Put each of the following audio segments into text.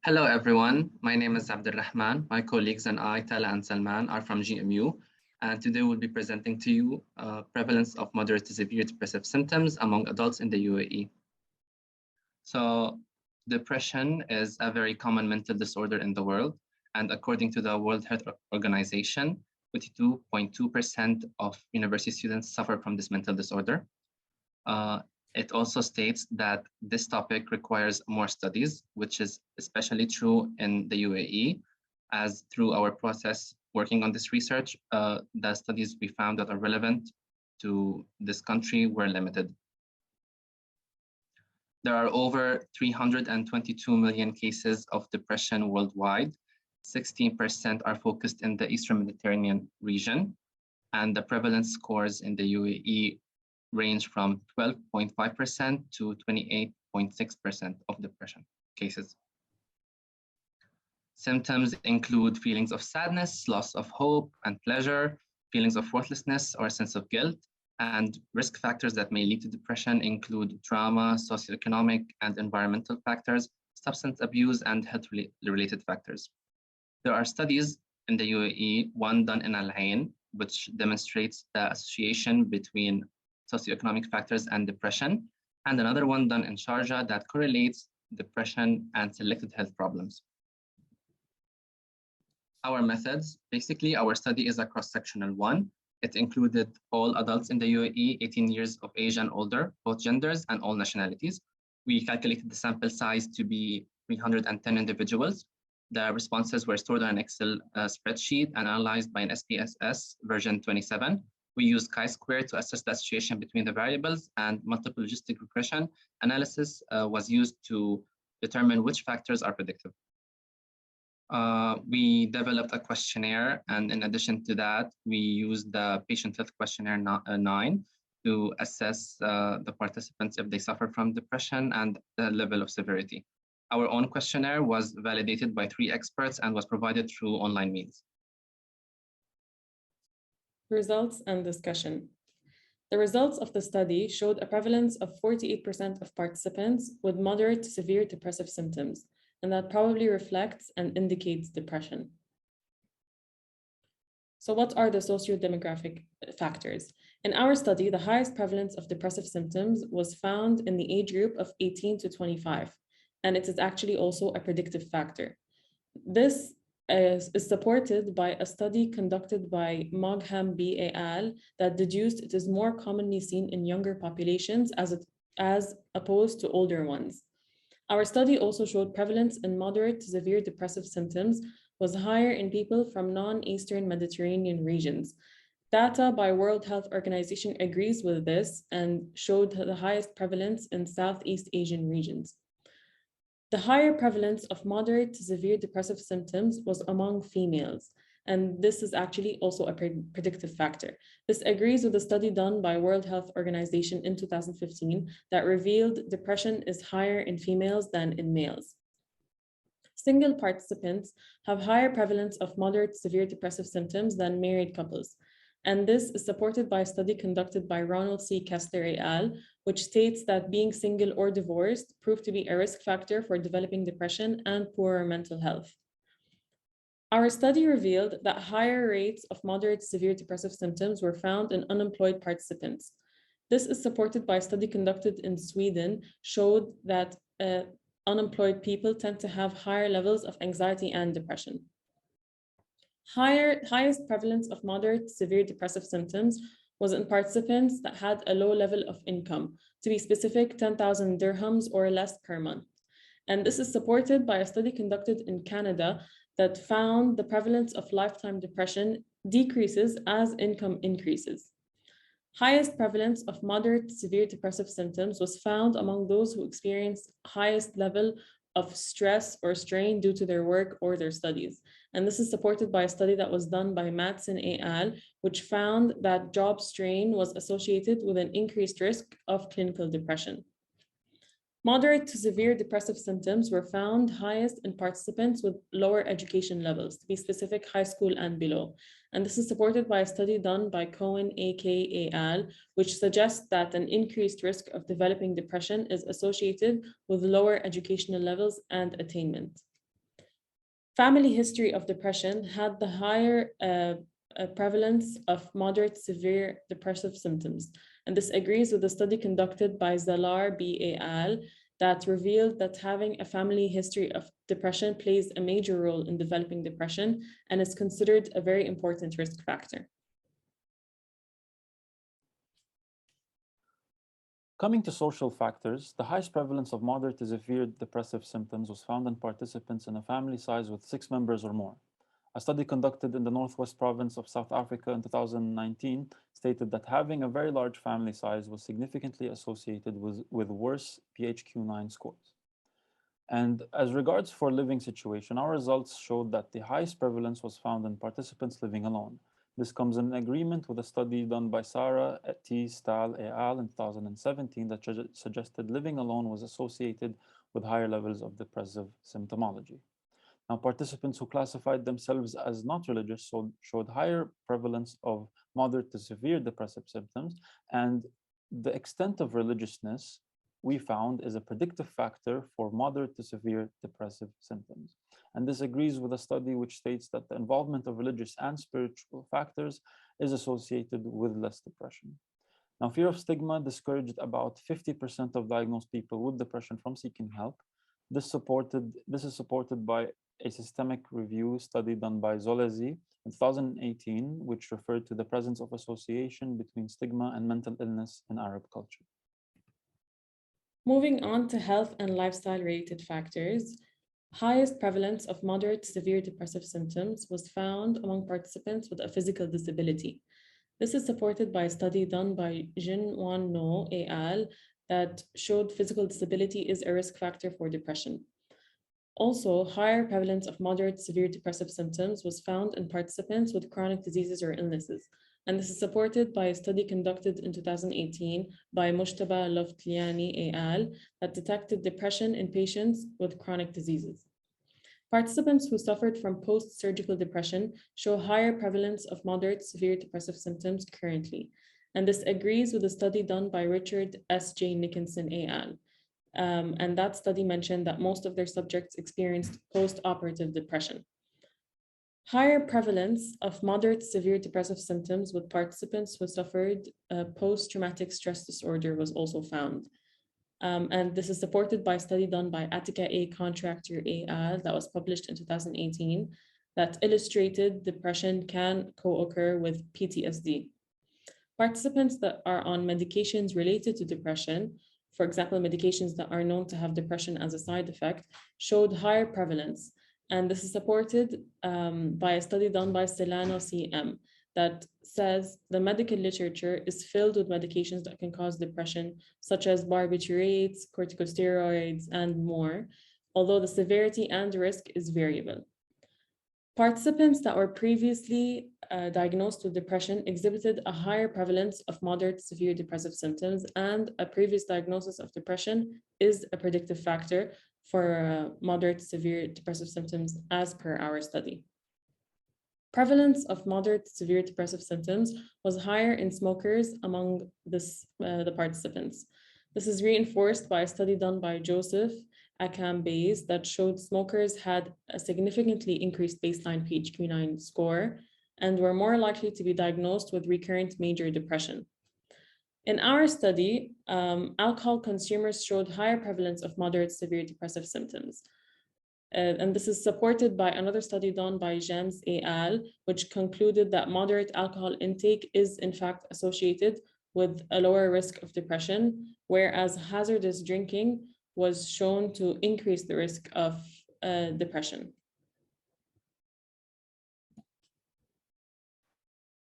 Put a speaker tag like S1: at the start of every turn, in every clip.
S1: Hello, everyone. My name is Abdulrahman. My colleagues and I, Tala and Salman, are from GMU. And today we'll be presenting to you prevalence of moderate to severe depressive symptoms among adults in the UAE. So depression is a very common mental disorder in the world. And according to the World Health Organization, 22.2% of university students suffer from this mental disorder. It also states that this topic requires more studies, which is especially true in the UAE, as through our process working on this research, the studies we found that are relevant to this country were limited. There are over 322 million cases of depression worldwide. 16% are focused in the Eastern Mediterranean region, and the prevalence scores in the UAE range from 12.5% to 28.6% of depression cases. Symptoms include feelings of sadness, loss of hope and pleasure, feelings of worthlessness or a sense of guilt, and risk factors that may lead to depression include trauma, socioeconomic and environmental factors, substance abuse, and health-related factors. There are studies in the UAE, one done in Al Ain, which demonstrates the association between socioeconomic factors and depression, and another one done in Sharjah that correlates depression and selected health problems. Our methods, basically our study is a cross-sectional one. It included all adults in the UAE, 18 years of age and older, both genders and all nationalities. We calculated the sample size to be 310 individuals. The responses were stored on an Excel spreadsheet and analyzed by an SPSS version 27. We used chi-square to assess the association between the variables, and multiple logistic regression analysis was used to determine which factors are predictive. We developed a questionnaire, and in addition to that, we used the patient health questionnaire 9 to assess the participants if they suffer from depression and the level of severity. Our own questionnaire was validated by 3 experts and was provided through online means.
S2: Results and discussion. The results of the study showed a prevalence of 48% of participants with moderate to severe depressive symptoms, and that probably reflects and indicates depression. So what are the socio-demographic factors? In our study, the highest prevalence of depressive symptoms was found in the age group of 18 to 25, and it is actually also a predictive factor. This is supported by a study conducted by Mogham B. et al. That deduced it is more commonly seen in younger populations as opposed to older ones. Our study also showed prevalence in moderate to severe depressive symptoms was higher in people from non-Eastern Mediterranean regions. Data by World Health Organization agrees with this and showed the highest prevalence in Southeast Asian regions. The higher prevalence of moderate to severe depressive symptoms was among females, and this is actually also a predictive factor. This agrees with a study done by World Health Organization in 2015 that revealed depression is higher in females than in males. Single participants have higher prevalence of moderate to severe depressive symptoms than married couples. And this is supported by a study conducted by Ronald C. Kessler et al., which states that being single or divorced proved to be a risk factor for developing depression and poorer mental health. Our study revealed that higher rates of moderate to severe depressive symptoms were found in unemployed participants. This is supported by a study conducted in Sweden, showed that unemployed people tend to have higher levels of anxiety and depression. Highest prevalence of moderate to severe depressive symptoms was in participants that had a low level of income, to be specific, 10,000 dirhams or less per month. And this is supported by a study conducted in Canada that found the prevalence of lifetime depression decreases as income increases. Highest prevalence of moderate to severe depressive symptoms was found among those who experienced highest level of stress or strain due to their work or their studies. And this is supported by a study that was done by Madsen et al., which found that job strain was associated with an increased risk of clinical depression. Moderate to severe depressive symptoms were found highest in participants with lower education levels, to be specific, high school and below. And this is supported by a study done by Cohen A.K. et al., which suggests that an increased risk of developing depression is associated with lower educational levels and attainment. Family history of depression had the higher prevalence of moderate severe depressive symptoms. And this agrees with a study conducted by Zalar B. al. That revealed that having a family history of depression plays a major role in developing depression and is considered a very important risk factor.
S3: Coming to social factors, the highest prevalence of moderate to severe depressive symptoms was found in participants in a family size with 6 members or more. A study conducted in the Northwest Province of South Africa in 2019 stated that having a very large family size was significantly associated with worse PHQ-9 scores. And as regards for living situation, our results showed that the highest prevalence was found in participants living alone. This comes in agreement with a study done by Sarah T. Stahl et al. In 2017 that suggested living alone was associated with higher levels of depressive symptomology. Now, participants who classified themselves as not religious showed higher prevalence of moderate to severe depressive symptoms, and the extent of religiousness we found is a predictive factor for moderate to severe depressive symptoms. And this agrees with a study which states that the involvement of religious and spiritual factors is associated with less depression. Now, fear of stigma discouraged about 50% of diagnosed people with depression from seeking help. This is supported by a systemic review study done by Zolezi in 2018, which referred to the presence of association between stigma and mental illness in Arab culture.
S2: Moving on to health and lifestyle-related factors, highest prevalence of moderate to severe depressive symptoms was found among participants with a physical disability. This is supported by a study done by Jin-Wan No et al. That showed physical disability is a risk factor for depression. Also, higher prevalence of moderate to severe depressive symptoms was found in participants with chronic diseases or illnesses. And this is supported by a study conducted in 2018 by Mujtaba Loftliani et al. That detected depression in patients with chronic diseases. Participants who suffered from post-surgical depression show higher prevalence of moderate to severe depressive symptoms currently. And this agrees with a study done by Richard S. J. Nickinson et al. And that study mentioned that most of their subjects experienced post-operative depression. Higher prevalence of moderate to severe depressive symptoms with participants who suffered post-traumatic stress disorder was also found. And this is supported by a study done by Attica A. Contractor et al. That was published in 2018 that illustrated depression can co-occur with PTSD. Participants that are on medications related to depression, for example, medications that are known to have depression as a side effect, showed higher prevalence. And this is supported by a study done by Celano CM that says the medical literature is filled with medications that can cause depression, such as barbiturates, corticosteroids, and more, although the severity and risk is variable. Participants that were previously diagnosed with depression exhibited a higher prevalence of moderate to severe depressive symptoms, and a previous diagnosis of depression is a predictive factor for moderate to severe depressive symptoms as per our study. Prevalence of moderate to severe depressive symptoms was higher in smokers among the participants. This is reinforced by a study done by Joseph Akam-Bays that showed smokers had a significantly increased baseline PHQ-9 score and were more likely to be diagnosed with recurrent major depression. In our study, alcohol consumers showed higher prevalence of moderate to severe depressive symptoms. And this is supported by another study done by James et al., which concluded that moderate alcohol intake is in fact associated with a lower risk of depression, whereas hazardous drinking was shown to increase the risk of depression.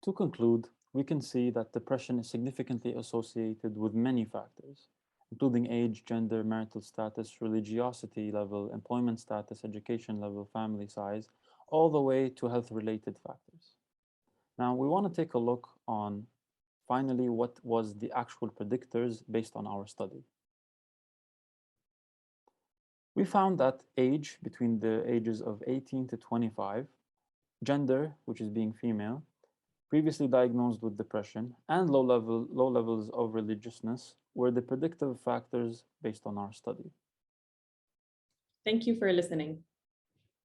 S3: To conclude, we can see that depression is significantly associated with many factors, including age, gender, marital status, religiosity level, employment status, education level, family size, all the way to health-related factors. Now, we want to take a look on, finally, what was the actual predictors based on our study. We found that age, between the ages of 18 to 25, gender, which is being female, previously diagnosed with depression, and low levels of religiousness were the predictive factors based on our study.
S2: Thank you for listening.